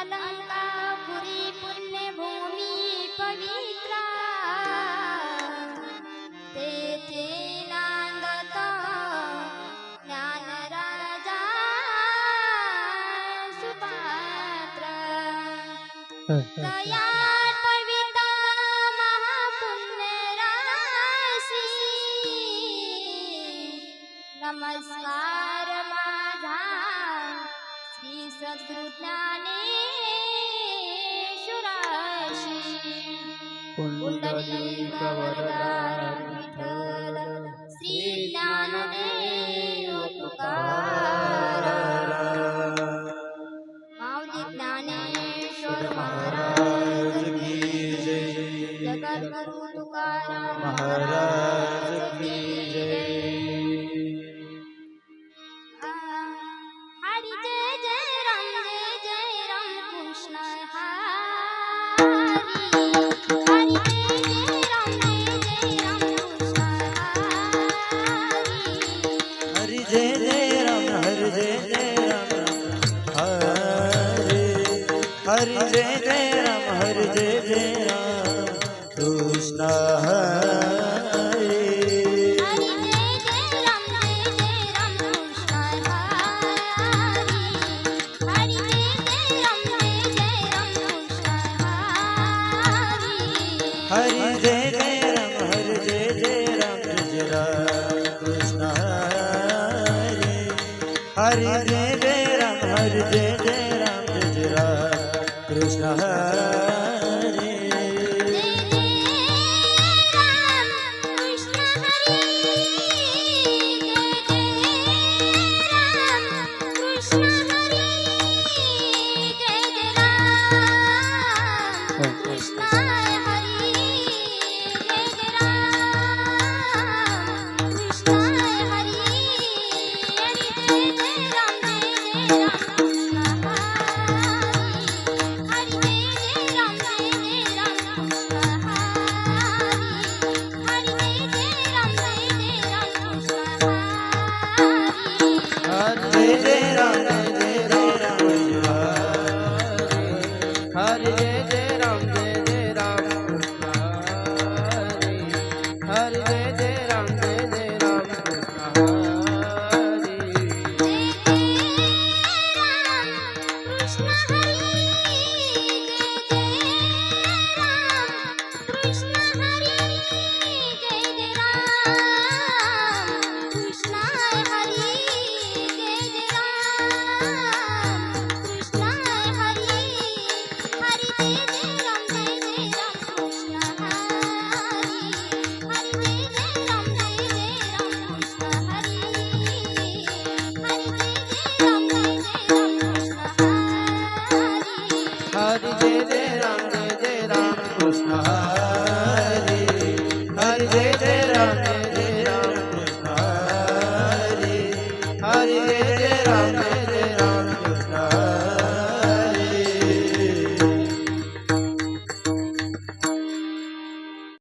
अलंकापुरी पुण्यभूमी पवित्रा तेथे नांदत ज्ञानराजा सुपात्र तया पविता महापुण्यराशी नमस्कार माझा श्री सद्गुरु ज्ञानेश्वराशी पुंडलिक वरदार विठ्ठल श्री ज्ञानदेव तुकाराम माऊली ज्ञानेश्वर महाराज की जय जगद्गुरु तुकाराम महाराज की जय हरि जय जय राम कृष्ण हरि जय जय राम कृष्ण हरि जय जय राम हरि जय जय राम हरि जय जय राम हरि जय जय राम कृष्ण हरि हरि जय जय राम हरि जय जय राम कृष्ण हरि हरि जय जय राम हरि जय जय राम कृष्ण हरि हरि जय जय राम कृष्ण हरि हरि जय